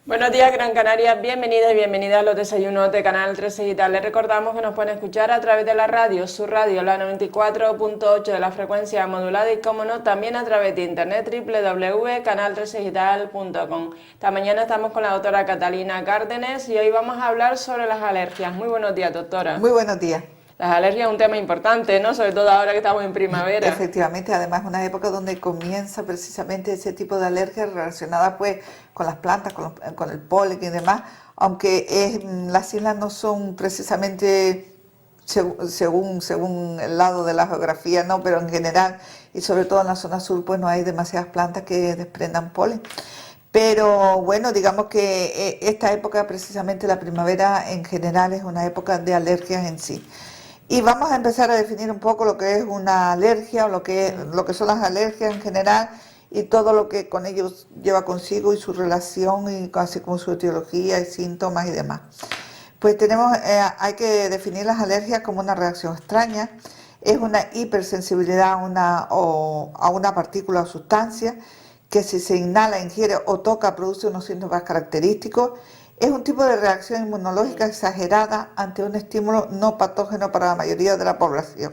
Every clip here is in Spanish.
Buenos días, Gran Canaria. Bienvenidas y bienvenidas a los desayunos de Canal 13 Digital. Les recordamos que nos pueden escuchar a través de la radio, su radio, la 94.8 de la frecuencia modulada y, como no, también a través de internet www.canal13digital.com. Esta mañana estamos con la doctora Catalina Cárdenes y hoy vamos a hablar sobre las alergias. Muy buenos días, doctora. Muy buenos días. Las alergias es un tema importante, ¿no? Sobre todo ahora que estamos en primavera. Efectivamente, además una época donde comienza precisamente ese tipo de alergias relacionadas pues con las plantas, con el polen y demás, aunque las islas no son precisamente según el lado de la geografía, no, pero en general y sobre todo en la zona sur pues no hay demasiadas plantas que desprendan polen. Pero bueno, digamos que esta época, precisamente la primavera en general, es una época de alergias en sí. Y vamos a empezar a definir un poco lo que es una alergia o lo que son las alergias en general y todo lo que con ellos lleva consigo y su relación y así como su etiología y síntomas y demás. Pues hay que definir las alergias como una reacción extraña, es una hipersensibilidad a una partícula o sustancia que si se inhala, ingiere o toca produce unos síntomas característicos. Es un tipo de reacción inmunológica exagerada ante un estímulo no patógeno para la mayoría de la población.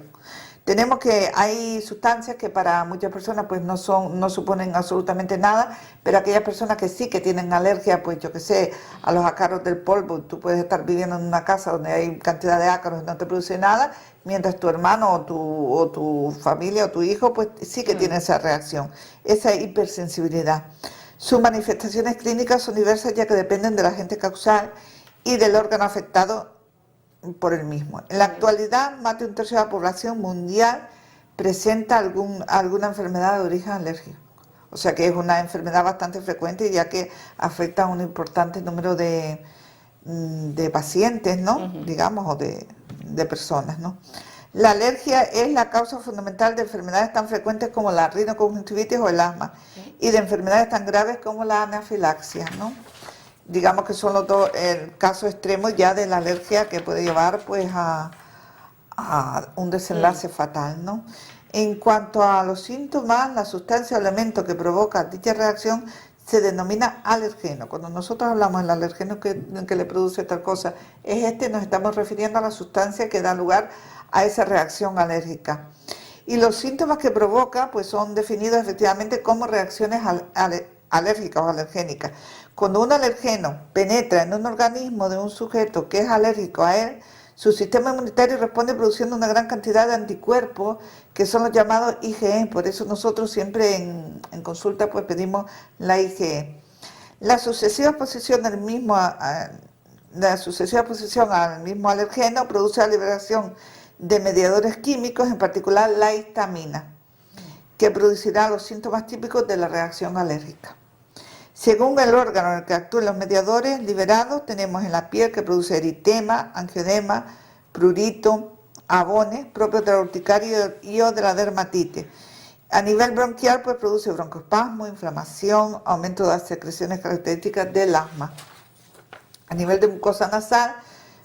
Tenemos que hay sustancias que para muchas personas pues no suponen absolutamente nada, pero aquellas personas que sí que tienen alergia, pues yo que sé, a los ácaros del polvo, tú puedes estar viviendo en una casa donde hay cantidad de ácaros y no te produce nada, mientras tu hermano o tu familia o tu hijo pues sí que tiene esa reacción, esa hipersensibilidad. Sus manifestaciones clínicas son diversas ya que dependen del agente causal y del órgano afectado por el mismo. En la actualidad, más de un tercio de la población mundial presenta alguna enfermedad de origen alérgico. O sea que es una enfermedad bastante frecuente ya que afecta a un importante número de pacientes, ¿no? Digamos, o de personas, ¿no? La alergia es la causa fundamental de enfermedades tan frecuentes como la rinoconjuntivitis o el asma y de enfermedades tan graves como la anafilaxia, ¿no? Digamos que son los dos el caso extremo ya de la alergia que puede llevar pues a un desenlace fatal, ¿no? En cuanto a los síntomas, la sustancia o elemento que provoca dicha reacción se denomina alergeno. Cuando nosotros hablamos del alergeno que le produce tal cosa, nos estamos refiriendo a la sustancia que da lugar a esa reacción alérgica. Y los síntomas que provoca pues son definidos efectivamente como reacciones alérgicas o alergénicas. Cuando un alergeno penetra en un organismo de un sujeto que es alérgico a él, su sistema inmunitario responde produciendo una gran cantidad de anticuerpos que son los llamados IgE. Por eso nosotros siempre en consulta pues pedimos la IgE. La sucesiva exposición al mismo alergeno produce la liberación de mediadores químicos, en particular la histamina, que producirá los síntomas típicos de la reacción alérgica. Según el órgano en el que actúan los mediadores liberados, tenemos en la piel que produce eritema, angioedema, prurito, abones propios de la urticaria y o de la dermatitis. A nivel bronquial, pues produce broncoespasmo, inflamación, aumento de las secreciones características del asma. A nivel de mucosa nasal,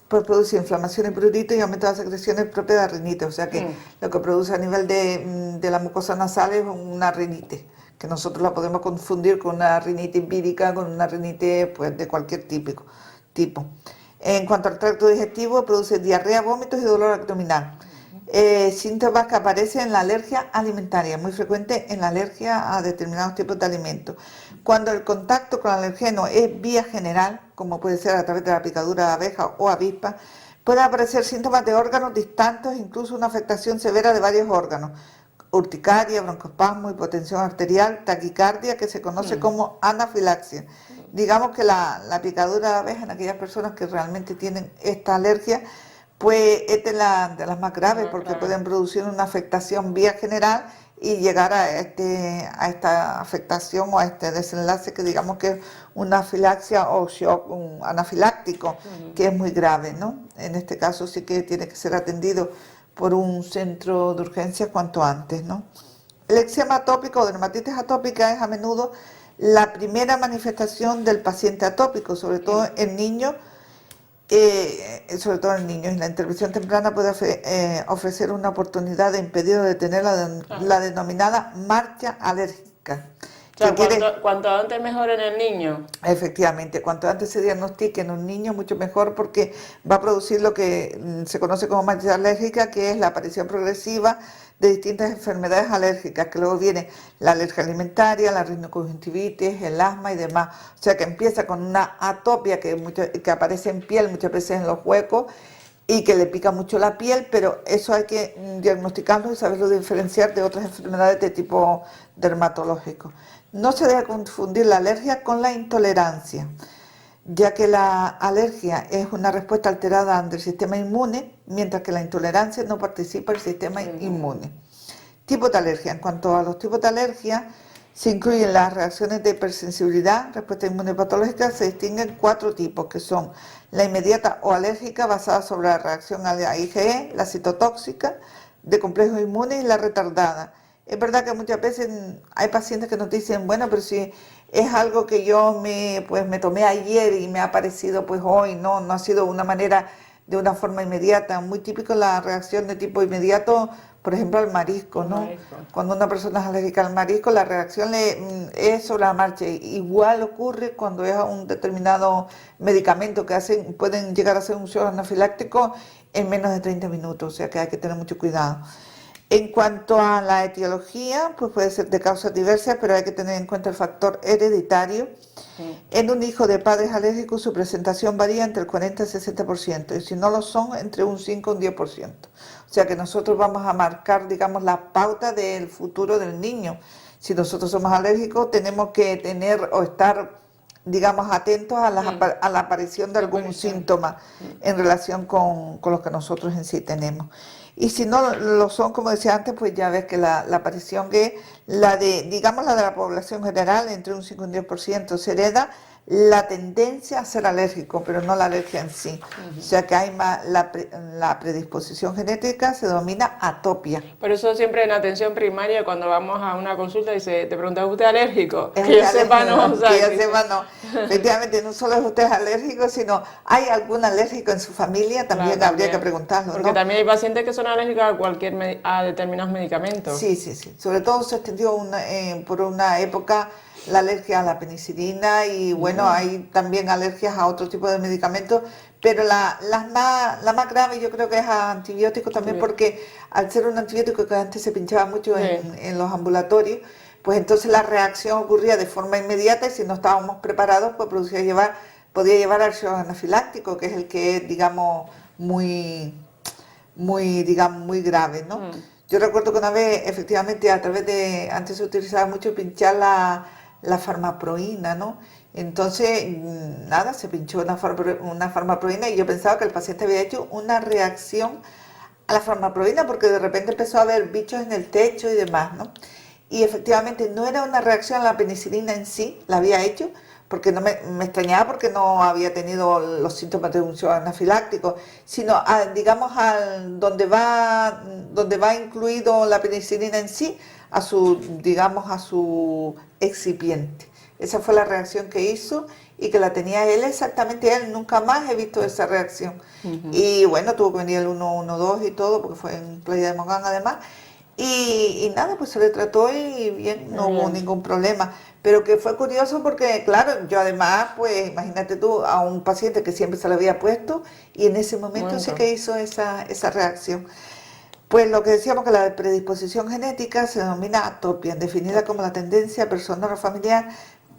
pues produce inflamación y prurito y aumento de las secreciones propias de la rinitis. O sea que lo que produce a nivel de la mucosa nasal es una rinitis, que nosotros la podemos confundir con una rinitis vírica, con una rinitis pues, de cualquier tipo. En cuanto al tracto digestivo, produce diarrea, vómitos y dolor abdominal. Síntomas que aparecen en la alergia alimentaria, muy frecuente en la alergia a determinados tipos de alimentos. Cuando el contacto con el alergeno es vía general, como puede ser a través de la picadura de abeja o avispa, pueden aparecer síntomas de órganos distantes, incluso una afectación severa de varios órganos. Urticaria, broncoespasmo, hipotensión arterial, taquicardia, que se conoce como anafilaxia. Digamos que la picadura de abeja en aquellas personas que realmente tienen esta alergia, pues es de las más graves porque pueden producir una afectación vía general y llegar a esta afectación o a este desenlace que digamos que es una anafilaxia o shock anafiláctico, que es muy grave, ¿no? En este caso sí que tiene que ser atendido por un centro de urgencias cuanto antes, ¿no? El eczema atópico o dermatitis atópica es a menudo la primera manifestación del paciente atópico, sobre todo en niños, y la intervención temprana puede ofrecer una oportunidad de impedir o detener la denominada marcha alérgica, O sea, cuanto antes mejor en el niño. Efectivamente, cuanto antes se diagnostique en un niño, mucho mejor porque va a producir lo que se conoce como matitis alérgica, que es la aparición progresiva de distintas enfermedades alérgicas, que luego viene la alergia alimentaria, la rinoconjuntivitis, el asma y demás. O sea que empieza con una atopia que aparece en piel, muchas veces en los huecos, y que le pica mucho la piel, pero eso hay que diagnosticarlo y saberlo diferenciar de otras enfermedades de tipo dermatológico. No se debe confundir la alergia con la intolerancia, ya que la alergia es una respuesta alterada del sistema inmune, mientras que la intolerancia no participa del sistema inmune. Tipos de alergia. En cuanto a los tipos de alergia, se incluyen las reacciones de hipersensibilidad, respuesta inmune patológica, se distinguen 4 tipos, que son la inmediata o alérgica basada sobre la reacción a la IgE, la citotóxica, de complejos inmunes y la retardada. Es verdad que muchas veces hay pacientes que nos dicen, bueno, pero si es algo que yo me tomé ayer y me ha aparecido pues hoy, no ha sido de una forma inmediata. Muy típico la reacción de tipo inmediato, por ejemplo, al marisco, ¿no? Cuando una persona es alérgica al marisco, la reacción es sobre la marcha. Igual ocurre cuando es a un determinado medicamento que pueden llegar a ser un shock anafiláctico en menos de 30 minutos, o sea que hay que tener mucho cuidado. En cuanto a la etiología, pues puede ser de causas diversas, pero hay que tener en cuenta el factor hereditario. En un hijo de padres alérgicos su presentación varía entre el 40 y el 60%, y si no lo son, entre un 5 y un 10%. O sea que nosotros vamos a marcar, digamos, la pauta del futuro del niño. Si nosotros somos alérgicos, tenemos que tener o estar, digamos, atentos a la aparición de algún síntoma en relación con los que nosotros en sí tenemos. Y si no lo son, como decía antes, pues ya ves que la aparición que digamos la de la población general, entre un 5 y un 10%, se hereda la tendencia a ser alérgico, pero no la alergia en sí. O sea que hay más, la predisposición genética se denomina atopia. Por eso siempre en atención primaria, cuando vamos a una consulta, dice, ¿te pregunta usted alérgico? Que yo sepa no. O sea, que yo sepa no. Efectivamente, no solo es usted alérgico, sino hay algún alérgico en su familia, también habría que preguntarlo, porque también hay pacientes que son alérgicos a determinados medicamentos. Sí. Sobre todo se extendió por una época la alergia a la penicilina y bueno, hay también alergias a otro tipo de medicamentos, pero la más grave yo creo que es a antibióticos también, porque al ser un antibiótico que antes se pinchaba mucho en los ambulatorios, pues entonces la reacción ocurría de forma inmediata y si no estábamos preparados pues podía llevar al shock anafiláctico, que es el que es, digamos, muy grave, ¿no? Yo recuerdo que una vez, efectivamente, antes se utilizaba mucho pinchar la farmaproína, ¿no? Entonces, nada, se pinchó una farmaproína y yo pensaba que el paciente había hecho una reacción a la farmaproína porque de repente empezó a haber bichos en el techo y demás, ¿no? Y efectivamente no era una reacción a la penicilina en sí, la había hecho, porque no me extrañaba porque no había tenido los síntomas de un shock anafiláctico, sino digamos donde va incluido la penicilina en sí, a su excipiente. Esa fue la reacción que hizo y que la tenía él exactamente él, nunca más he visto esa reacción. Y bueno, tuvo que venir el 112 y todo, porque fue en Playa de Mogán además, y nada, pues se le trató y bien, no hubo ningún problema. Pero que fue curioso porque, claro, yo además, pues imagínate tú, a un paciente que siempre se le había puesto y en ese momento sí que hizo esa reacción. Pues lo que decíamos que la predisposición genética se denomina atopia, definida como la tendencia personal o familiar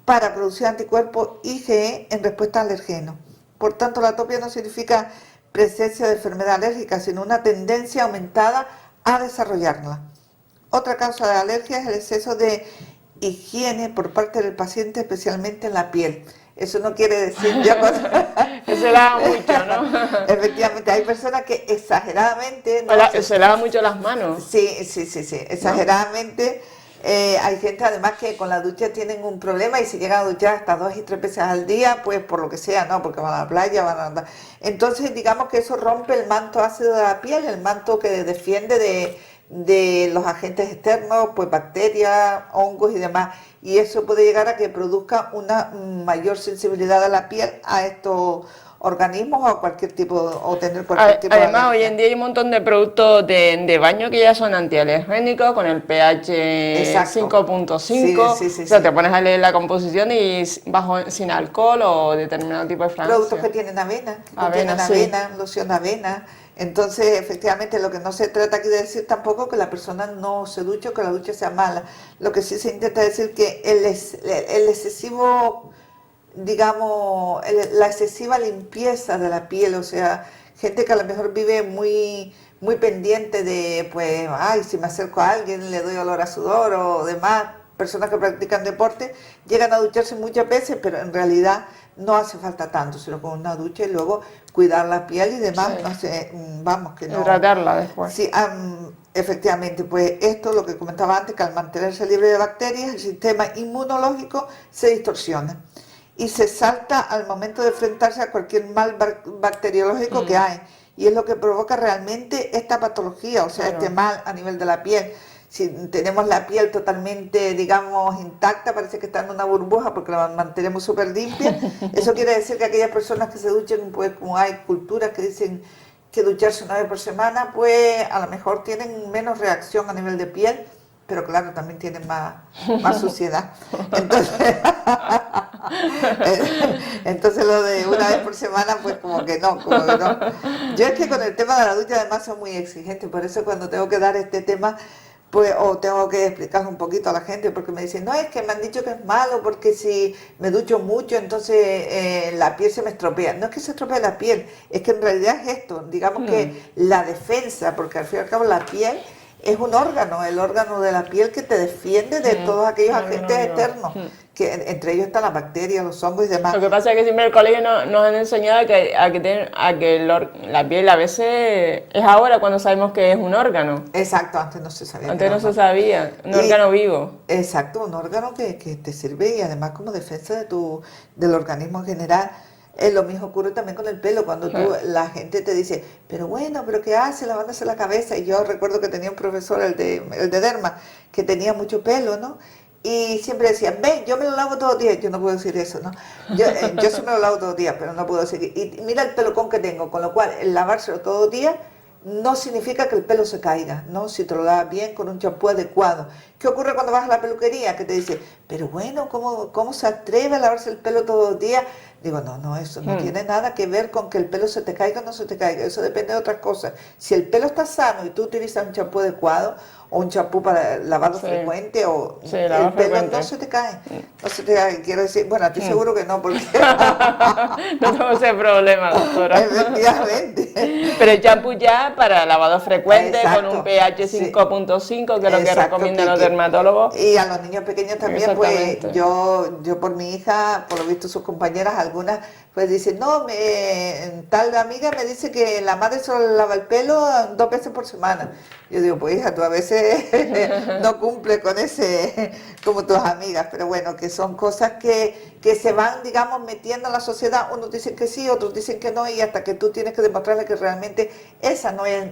para producir anticuerpos IgE en respuesta al alergeno. Por tanto, la atopia no significa presencia de enfermedad alérgica, sino una tendencia aumentada a desarrollarla. Otra causa de alergia es el exceso de higiene por parte del paciente, especialmente en la piel. Eso no quiere decir ya que se lava mucho, ¿no? Efectivamente, hay personas que exageradamente... Se lava mucho las manos. Sí, exageradamente. Hay gente además que con la ducha tienen un problema y se llegan a duchar hasta 2 y 3 veces al día, pues por lo que sea, ¿no? Porque van a la playa, van a andar. Entonces, digamos que eso rompe el manto ácido de la piel, el manto que defiende de los agentes externos, pues bacterias, hongos y demás, y eso puede llegar a que produzca una mayor sensibilidad de la piel a estos organismos o a cualquier tipo, o tener cualquier tipo de Además, hoy alergia. en día hay un montón de productos de baño que ya son antialergénicos, con el pH Exacto. Sí, 5.5, sí, sí, o sea, te sí. pones a leer la composición y sin alcohol o determinado tipo de Productos que fragancia. tienen avena, que Avena, contienen sí. avena, loción de avena. Entonces, efectivamente, lo que no se trata aquí de decir tampoco que la persona no se duche o que la ducha sea mala. Lo que sí se intenta decir que el excesivo, digamos, la excesiva limpieza de la piel, o sea, gente que a lo mejor vive muy pendiente de, pues, ay, si me acerco a alguien le doy olor a sudor o demás, personas que practican deporte, llegan a ducharse muchas veces, pero en realidad no hace falta tanto, sino con una ducha y luego cuidar la piel y Sí. demás, no sé, vamos, que no. Hidratarla después. Sí, efectivamente, pues esto, lo que comentaba antes, que al mantenerse libre de bacterias, el sistema inmunológico se distorsiona y se salta al momento de enfrentarse a cualquier mal bacteriológico que hay. Y es lo que provoca realmente esta patología, o sea, este Claro. mal a nivel de la piel. Si tenemos la piel totalmente, digamos, intacta, parece que está en una burbuja porque la mantenemos súper limpia. Eso quiere decir que aquellas personas que se duchen, pues como hay culturas que dicen que ducharse una vez por semana, pues a lo mejor tienen menos reacción a nivel de piel, pero claro, también tienen más suciedad. Entonces, entonces lo de una vez por semana, pues como que no, como que no. Yo es que con el tema de la ducha además soy muy exigente, por eso cuando tengo que dar este tema, pues o tengo que explicarlo un poquito a la gente, porque me dicen, no, es que me han dicho que es malo, porque si me ducho mucho, entonces la piel se me estropea. No es que se estropee la piel, es que en realidad es esto, digamos que la defensa, porque al fin y al cabo la piel es un órgano, el órgano de la piel que te defiende de todos aquellos Un órgano agentes vivo. externos, que entre ellos están las bacterias, los hongos y demás. Lo que pasa es que siempre en el colegio nos han enseñado a que la piel a veces es ahora cuando sabemos que es un órgano. Exacto, antes no se sabía que Antes era no un se órgano. sabía, un Y, órgano vivo. exacto, un órgano que te sirve y además como defensa del organismo en general. Lo mismo ocurre también con el pelo, cuando la gente te dice, pero bueno, pero ¿qué hace lavándose la cabeza? Y yo recuerdo que tenía un profesor, el de Derma, que tenía mucho pelo, ¿no? Y siempre decía, ven, yo me lo lavo todos los días. Yo no puedo decir eso, ¿no? Yo sí me lo lavo todos los días, pero no puedo decir. Y mira el pelocón que tengo, con lo cual el lavárselo todos los días no significa que el pelo se caiga, ¿no? Si te lo lavas bien con un champú adecuado. ¿Qué ocurre cuando vas a la peluquería? Que te dice, pero bueno, ¿cómo se atreve a lavarse el pelo todos los días? Digo, no, eso no tiene nada que ver con que el pelo se te caiga o no se te caiga. Eso depende de otras cosas. Si el pelo está sano y tú utilizas un champú adecuado o un champú para lavado Sí, frecuente, o sí, el lavado pelo frecuente. no se te cae. No se te cae. Quiero decir, bueno, a ti seguro que no, porque No tengo ese problema, doctora. efectivamente. Pero el champú ya para lavado frecuente con un Exacto, pH sí. 5.5, que es lo que Exacto, recomiendan los dermatólogos. y a los niños pequeños también, pues Exactamente. yo por mi hija, por lo visto sus compañeras, algunas, pues dicen, no, tal amiga me dice que la madre solo le lava el pelo 2 veces por semana. Yo digo, pues hija, tú a veces no cumple con ese, como tus amigas, pero bueno, que son cosas que se van, digamos, metiendo en la sociedad. Unos dicen que sí, otros dicen que no, y hasta que tú tienes que demostrarle que realmente esa no es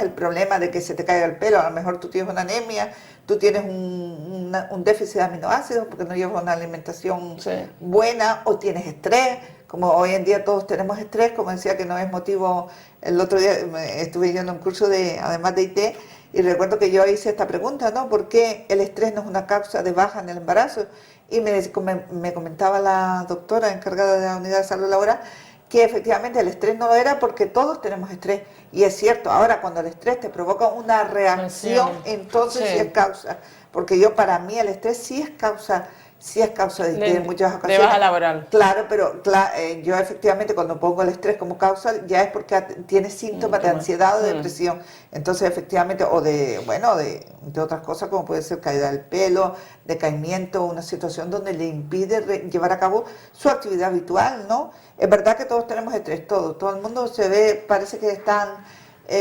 el problema de que se te caiga el pelo. A lo mejor tú tienes una anemia, tú tienes un déficit de aminoácidos porque no llevas una alimentación Sí. buena, o tienes estrés, como hoy en día todos tenemos estrés, como decía que no es motivo. El otro día estuve yendo a un curso además de IT, y recuerdo que yo hice esta pregunta, ¿no? ¿Por qué el estrés no es una causa de baja en el embarazo? Y me comentaba la doctora encargada de la unidad de salud laboral que efectivamente el estrés no lo era, porque todos tenemos estrés. Y es cierto, ahora cuando el estrés te provoca una reacción, Acción. entonces sí es Sí. causa. Porque para mí el estrés sí es causa de estrés en muchas De baja ocasiones. laboral. Claro, pero yo efectivamente cuando pongo el estrés como causa ya es porque tiene síntomas de ¿Qué más? ansiedad o de depresión. Entonces efectivamente, o de otras cosas como puede ser caída del pelo, decaimiento, una situación donde le impide llevar a cabo su actividad habitual, ¿no? Es verdad que todos tenemos estrés, todo el mundo se ve, parece que están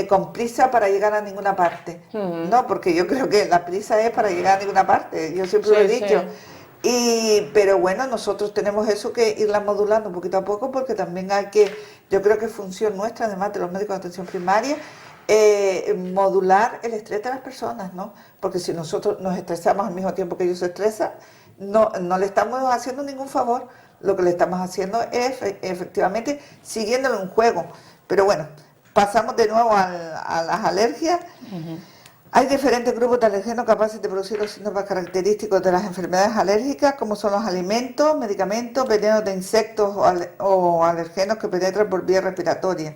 con prisa para llegar a ninguna parte. No, porque yo creo que la prisa es para llegar a ninguna parte, yo siempre lo he Sí, dicho. sí. Pero bueno, nosotros tenemos eso que irla modulando poquito a poco, porque también yo creo que es función nuestra, además de los médicos de atención primaria, modular el estrés de las personas, ¿no? Porque si nosotros nos estresamos al mismo tiempo que ellos se estresan, no le estamos haciendo ningún favor, lo que le estamos haciendo es efectivamente siguiéndole un juego. Pero bueno, pasamos de nuevo a las alergias. Hay diferentes grupos de alergenos capaces de producir los síntomas característicos de las enfermedades alérgicas, como son los alimentos, medicamentos, venenos de insectos o alergenos que penetran por vía respiratoria.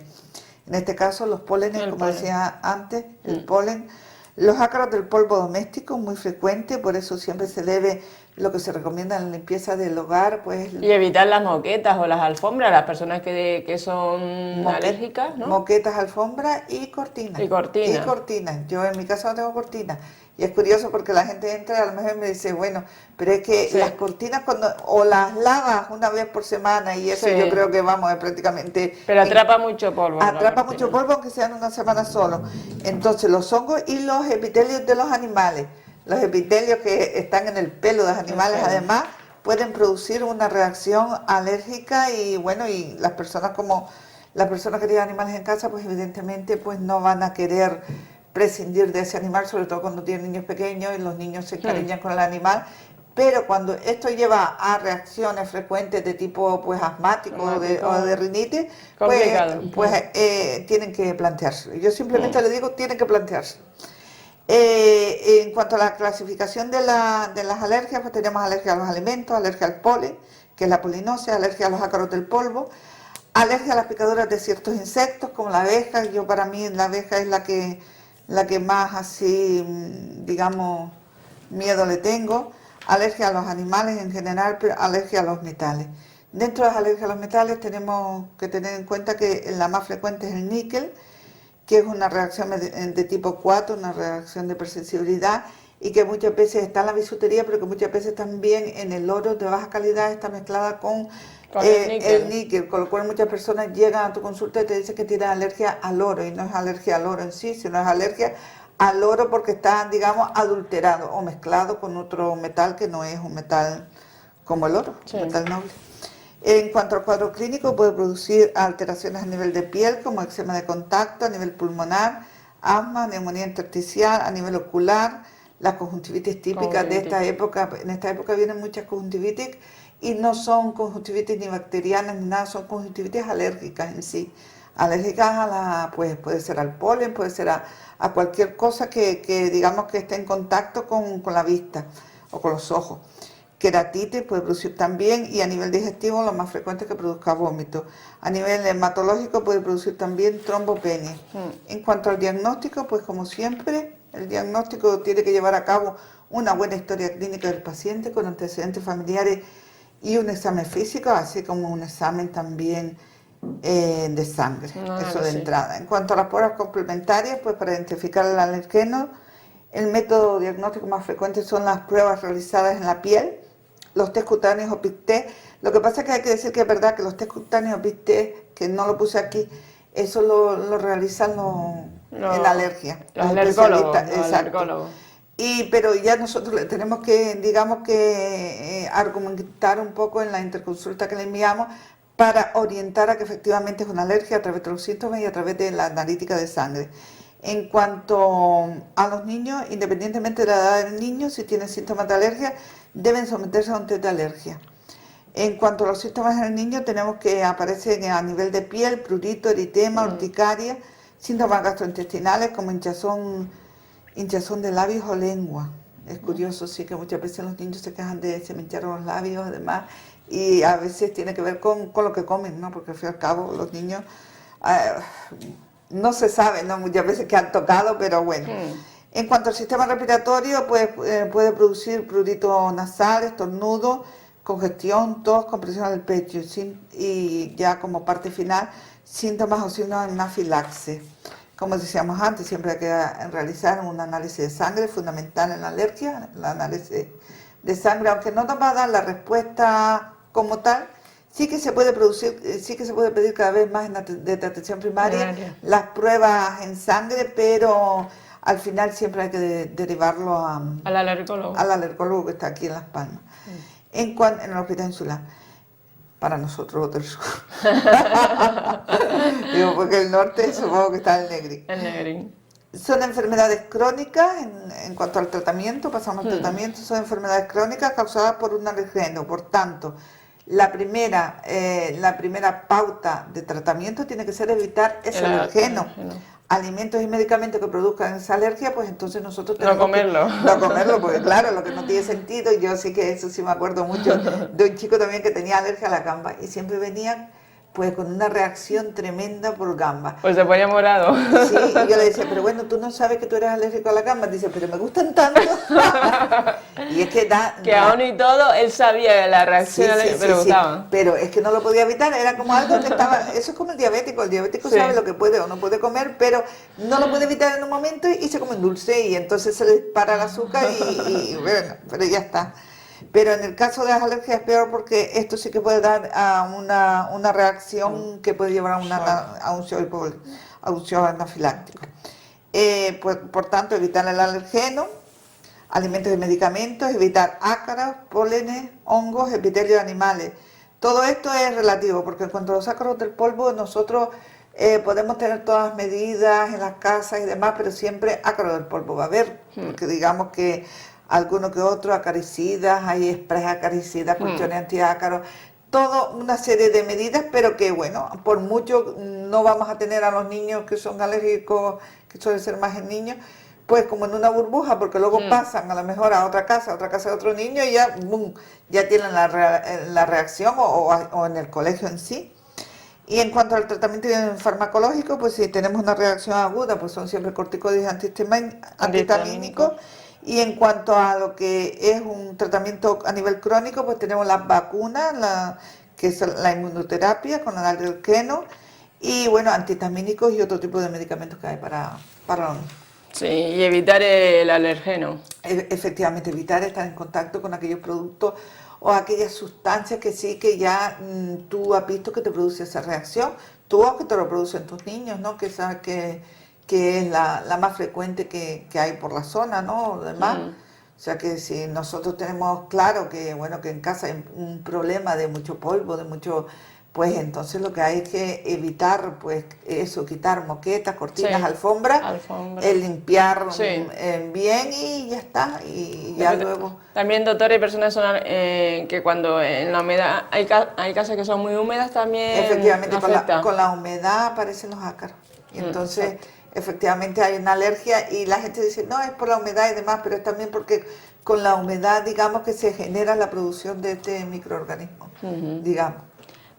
En este caso, los pólenes, como decía antes, el polen. Los ácaros del polvo doméstico, muy frecuente, por eso siempre se debe, lo que se recomienda en la limpieza del hogar, pues... Y evitar las moquetas o las alfombras, las personas que son alérgicas, ¿no? Moquetas, alfombras y cortinas. Y cortinas. Y cortinas. Yo en mi casa no tengo cortinas. Y es curioso porque la gente entra y a lo mejor me dice, bueno, pero es que las cortinas o las lavas una vez por semana y eso yo creo que vamos, es prácticamente... Pero atrapa mucho polvo. Atrapa mucho polvo aunque sea en una semana solo. Entonces los hongos y los epitelios de los animales, los epitelios que están en el pelo de los animales además, pueden producir una reacción alérgica y bueno, y las personas que tienen animales en casa, pues evidentemente pues no van a querer prescindir de ese animal, sobre todo cuando tienen niños pequeños y los niños se encariñan con el animal, pero cuando esto lleva a reacciones frecuentes de tipo pues asmático o de rinitis, pues tienen que plantearse. Yo simplemente le digo, tienen que plantearse. En cuanto a la clasificación de las alergias, pues tenemos alergia a los alimentos, alergia al polen, que es la polinosis, alergia a los ácaros del polvo, alergia a las picaduras de ciertos insectos, como la abeja. Yo para mí la abeja es la que más así, digamos, miedo le tengo. Alergia a los animales en general, pero alergia a los metales. Dentro de las alergias a los metales tenemos que tener en cuenta que la más frecuente es el níquel, que es una reacción de tipo 4, una reacción de hipersensibilidad, y que muchas veces está en la bisutería, pero que muchas veces también en el oro de baja calidad está mezclada con el níquel, con lo cual muchas personas llegan a tu consulta y te dicen que tienen alergia al oro, y no es alergia al oro en sí, sino es alergia al oro porque está, digamos, adulterado o mezclado con otro metal que no es un metal como el oro, un metal noble. En cuanto al cuadro clínico, puede producir alteraciones a nivel de piel, como eczema de contacto, a nivel pulmonar, asma, neumonía intersticial, a nivel ocular, la conjuntivitis típica de esta época. En esta época vienen muchas conjuntivitis y no son conjuntivitis ni bacterianas ni nada, son conjuntivitis alérgicas en sí. Alérgicas pues puede ser al polen, puede ser a cualquier cosa que digamos que esté en contacto con la vista o con los ojos. Queratitis puede producir también, y a nivel digestivo lo más frecuente es que produzca vómito. A nivel hematológico puede producir también trombopenia. En cuanto al diagnóstico, pues como siempre, el diagnóstico tiene que llevar a cabo una buena historia clínica del paciente con antecedentes familiares y un examen físico, así como un examen también de sangre, eso de entrada. En cuanto a las pruebas complementarias, pues para identificar el alergeno, el método diagnóstico más frecuente son las pruebas realizadas en la piel, los test cutáneos o PIC-T. Lo que pasa es que hay que decir que es verdad que los test cutáneos o PIC-T, que no lo puse aquí, eso lo realizan en alergia. Los alergólogos. Pero ya nosotros le tenemos que, digamos que, argumentar un poco en la interconsulta que le enviamos para orientar a que efectivamente es una alergia a través de los síntomas y a través de la analítica de sangre. En cuanto a los niños, independientemente de la edad del niño, si tienen síntomas de alergia, deben someterse a un test de alergia. En cuanto a los síntomas del niño, tenemos que aparecen a nivel de piel, prurito, eritema, urticaria, síntomas gastrointestinales como hinchazón de labios o lengua. Es curioso, sí, que muchas veces los niños se quejan de se me hincharon los labios, además, y a veces tiene que ver con lo que comen, ¿no? Porque al fin y al cabo los niños no se sabe, ¿no? Muchas veces que han tocado, pero bueno. En cuanto al sistema respiratorio, pues puede producir prurito nasal, estornudo, congestión, tos, compresión del pecho y ya como parte final, síntomas o signos de anafilaxis. Como decíamos antes, siempre hay que realizar un análisis de sangre, fundamental en la alergia, el análisis de sangre, aunque no nos va a dar la respuesta como tal, sí que se puede pedir cada vez más de atención primaria las pruebas en sangre, pero al final siempre hay que derivarlo al alergólogo que está aquí en Las Palmas, en el Hospital Insular. Para nosotros del sur. Digo, porque el norte supongo que está el Negrín. El Negrín. Son enfermedades crónicas en cuanto al tratamiento, pasamos al tratamiento, son enfermedades crónicas causadas por un alergeno. Por tanto, la primera pauta de tratamiento tiene que ser evitar ese alergeno. Alimentos y medicamentos que produzcan esa alergia, pues entonces nosotros tenemos no comerlo. No comerlo, porque claro, lo que no tiene sentido, yo sí que eso sí me acuerdo mucho de un chico también que tenía alergia a la gamba y siempre venían pues con una reacción tremenda por gamba. Pues se ponía morado. Sí, y yo le decía, pero bueno, tú no sabes que tú eres alérgico a la gamba. Dice, pero me gustan tanto. Y es que que aún y todo, él sabía la reacción alérgica, pero gustaba. Pero es que no lo podía evitar, era como algo que estaba, eso es como el diabético sabe lo que puede o no puede comer, pero no lo puede evitar en un momento y se come un dulce y entonces se le dispara el azúcar y bueno, pero ya está. Pero en el caso de las alergias es peor porque esto sí que puede dar a una reacción que puede llevar a un shock anafiláctico. Por tanto, evitar el alergeno, alimentos y medicamentos, evitar ácaros, pólenes, hongos, epitelio de animales. Todo esto es relativo porque en cuanto a los ácaros del polvo, nosotros podemos tener todas las medidas en las casas y demás, pero siempre ácaros del polvo va a haber, porque digamos que alguno que otro, acaricidas, hay sprays acaricidas, cuestiones antiácaros, toda una serie de medidas, pero que bueno, por mucho no vamos a tener a los niños que son alérgicos, que suele ser más en niños, pues como en una burbuja, porque luego pasan a lo mejor a otra casa de otro niño y ya, boom, ya tienen la reacción o en el colegio en sí. Y en cuanto al tratamiento farmacológico, pues si tenemos una reacción aguda, pues son siempre corticoides antihistamínicos. Y en cuanto a lo que es un tratamiento a nivel crónico, pues tenemos las vacunas, que es la inmunoterapia con el alergeno, y bueno, antihistamínicos y otro tipo de medicamentos que hay para los niños. Sí, y evitar el alergeno. Efectivamente, evitar estar en contacto con aquellos productos o aquellas sustancias que sí que ya tú has visto que te produce esa reacción, tú o que te lo producen tus niños, ¿no? Que sabes que es la más frecuente que hay por la zona, ¿no? Además, o sea que si nosotros tenemos claro que, bueno, que en casa hay un problema de mucho polvo, de mucho, pues entonces lo que hay es que evitar, pues eso, quitar moquetas, cortinas, alfombras, limpiar bien y ya está, y ya luego. También, doctor, hay personas que cuando en la humedad, hay casas que son muy húmedas también. Efectivamente, con la humedad aparecen los ácaros, y entonces efectivamente hay una alergia y la gente dice, no, es por la humedad y demás, pero es también porque con la humedad, digamos, que se genera la producción de este microorganismo, digamos.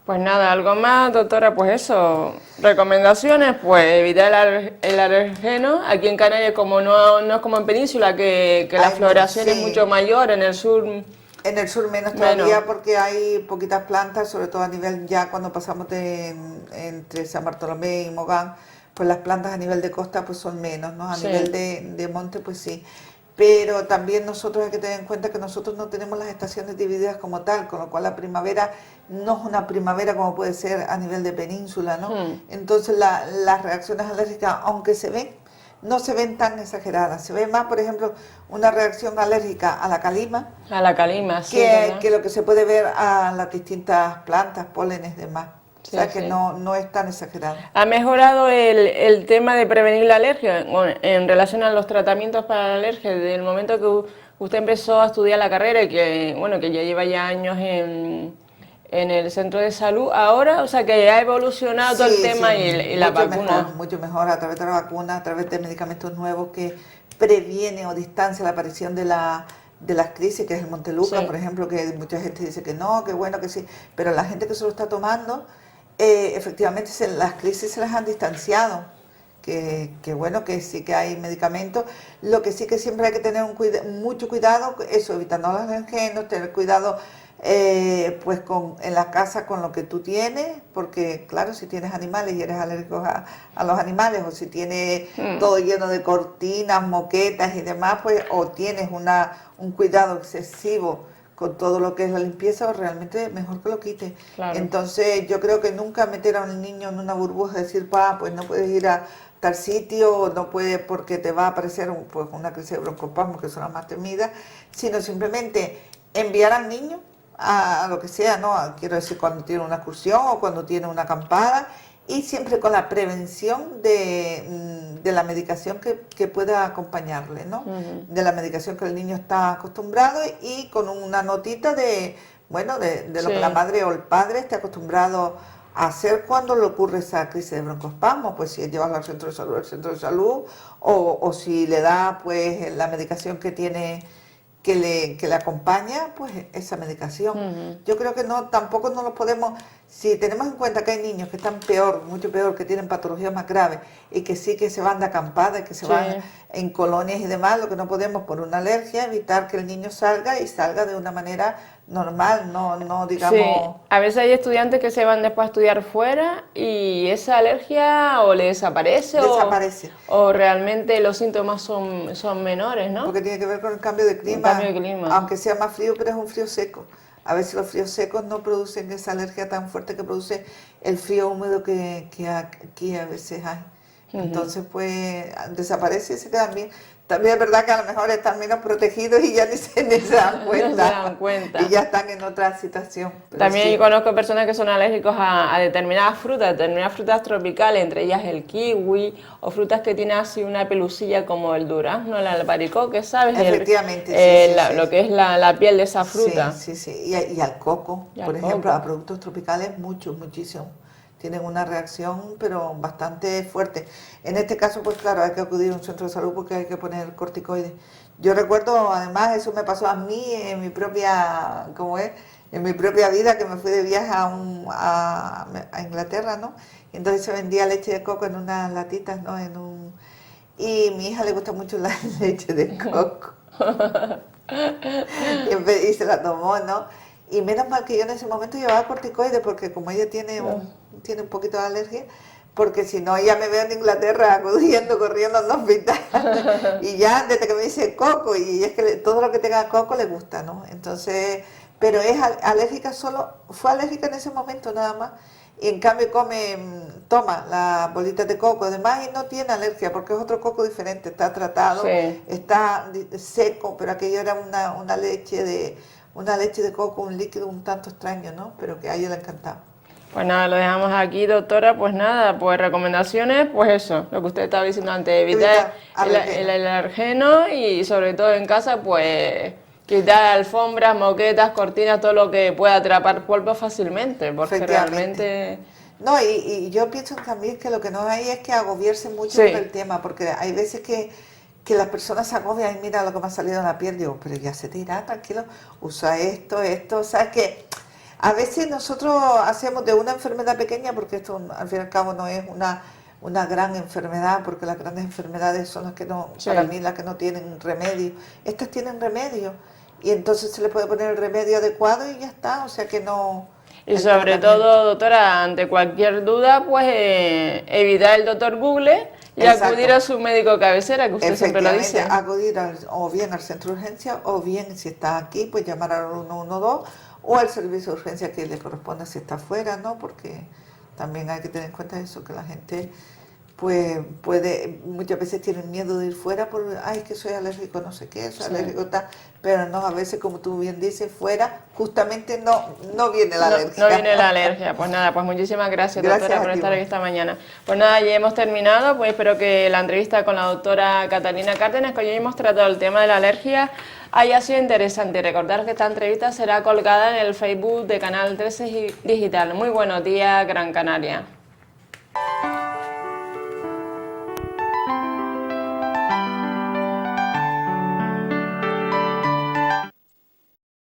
Pues nada, algo más, doctora, pues eso, recomendaciones, pues evitar el alergeno. Aquí en Canarias, como no es como en Península, que la floración es mucho mayor, en el sur. En el sur menos todavía porque hay poquitas plantas, sobre todo a nivel ya cuando pasamos entre San Bartolomé y Mogán, pues las plantas a nivel de costa pues son menos, ¿no? A nivel de monte pues sí. Pero también nosotros hay que tener en cuenta que nosotros no tenemos las estaciones divididas como tal, con lo cual la primavera no es una primavera como puede ser a nivel de península, ¿no? Entonces las reacciones alérgicas, aunque se ven, no se ven tan exageradas. Se ve más, por ejemplo, una reacción alérgica a la calima. A la calima, sí. Que lo que se puede ver a las distintas plantas, pólenes y demás. O sea que no es tan exagerado. ¿Ha mejorado el tema de prevenir la alergia en relación a los tratamientos para la alergia desde el momento que usted empezó a estudiar la carrera y que, bueno, que ya lleva ya años en el centro de salud ahora? O sea, que ha evolucionado todo el tema y la vacuna. Mucho mejor a través de la vacuna, a través de medicamentos nuevos que previenen o distancian la aparición de las crisis, que es el Montelukast, por ejemplo, que mucha gente dice que no, que bueno, que sí, pero la gente que se lo está tomando, efectivamente las crisis se las han distanciado, que bueno, que sí que hay medicamentos, lo que sí que siempre hay que tener mucho cuidado, eso, evitando los alergenos, tener cuidado pues en la casa con lo que tú tienes, porque claro, si tienes animales y eres alérgico a los animales, o si tienes todo lleno de cortinas, moquetas y demás, pues o tienes un cuidado excesivo con todo lo que es la limpieza, o realmente mejor que lo quites. Claro. Entonces yo creo que nunca meter a un niño en una burbuja y decir, pues no puedes ir a tal sitio, no puedes porque te va a aparecer una crisis de broncoespasmo, que son las más temidas, sino simplemente enviar al niño a lo que sea, ¿no? Quiero decir, cuando tiene una excursión o cuando tiene una acampada, y siempre con la prevención de la medicación que pueda acompañarle, ¿no? De la medicación que el niño está acostumbrado y con una notita de, bueno, de lo que la madre o el padre esté acostumbrado a hacer cuando le ocurre esa crisis de broncoespasmo, pues si llevarlo al centro de salud, o si le da pues la medicación que tiene que le acompaña, pues esa medicación. Yo creo que no, tampoco no lo podemos, si tenemos en cuenta que hay niños que están peor, mucho peor, que tienen patologías más graves y que sí que se van de acampada y que se van en colonias y demás, lo que no podemos por una alergia evitar que el niño salga y salga de una manera normal, no digamos... Sí, a veces hay estudiantes que se van después a estudiar fuera y esa alergia o le desaparece, o realmente los síntomas son menores, ¿no? Porque tiene que ver con el cambio de clima, aunque sea más frío, pero es un frío seco. A veces los fríos secos no producen esa alergia tan fuerte que produce el frío húmedo que aquí a veces hay. Entonces, pues, desaparece y se quedan bien. También es verdad que a lo mejor están menos protegidos y ya ni se dan cuenta. No se dan cuenta. Y ya están en otra situación. También yo conozco personas que son alérgicos a determinadas frutas tropicales, entre ellas el kiwi, o frutas que tienen así una pelusilla como el durazno, el albaricoque, ¿sabes? Efectivamente, lo que es la piel de esa fruta. Sí. Y al coco, por ejemplo, a productos tropicales, muchísimo. Tienen una reacción, pero bastante fuerte. En este caso, pues claro, hay que acudir a un centro de salud porque hay que poner corticoides. Yo recuerdo, además, eso me pasó a mí en mi propia, en mi propia vida, que me fui de viaje a Inglaterra, ¿no? Y entonces se vendía leche de coco en unas latitas, ¿no? Y a mi hija le gusta mucho la leche de coco. y se la tomó, ¿no? Y menos mal que yo en ese momento llevaba corticoides, porque como ella tiene un poquito de alergia, porque si no, ella me ve en Inglaterra acudiendo, corriendo al hospital. Y ya desde que me dice coco, y es que todo lo que tenga coco le gusta, ¿no? Entonces, pero es alérgica fue alérgica en ese momento nada más. Y en cambio toma las bolitas de coco, además, y no tiene alergia, porque es otro coco diferente, está tratado, está seco, pero aquello era una leche de coco, un líquido un tanto extraño, ¿no? Pero que a ella le encantaba. Pues nada, lo dejamos aquí, doctora. Pues nada, pues recomendaciones, pues eso, lo que usted estaba diciendo antes, evitar el alergeno y sobre todo en casa, pues quitar alfombras, moquetas, cortinas, todo lo que pueda atrapar polvo fácilmente, porque realmente... No, y yo pienso también que lo que no hay es que agobiarse mucho por el tema, porque hay veces que las personas se agobian y mira lo que me ha salido en la piel, digo, pero ya se te irá, tranquilo, usa esto, o sea que a veces nosotros hacemos de una enfermedad pequeña, porque esto al fin y al cabo no es una gran enfermedad, porque las grandes enfermedades son las que no, para mí las que no tienen remedio, estas tienen remedio, y entonces se le puede poner el remedio adecuado y ya está, o sea que no... Y sobre todo, doctora, ante cualquier duda, pues evitar el doctor Google y acudir a su médico cabecera, que usted siempre lo dice. Acudir o bien al centro de urgencia, o bien si está aquí, pues llamar al 112 o al servicio de urgencia que le corresponda si está afuera, ¿no? Porque también hay que tener en cuenta eso, que la gente pues muchas veces tienen miedo de ir fuera por, ay, es que soy alérgico, no sé qué, soy alérgico tal, pero no, a veces, como tú bien dices, fuera justamente no viene la alergia. No viene la alergia. Pues nada, pues muchísimas gracias, doctora, por estar aquí esta mañana. Pues nada, ya hemos terminado, pues espero que la entrevista con la doctora Catalina Cárdenas, que hoy hemos tratado el tema de la alergia, haya sido interesante. Recordar que esta entrevista será colgada en el Facebook de Canal 13 Digital. Muy buenos días, Gran Canaria.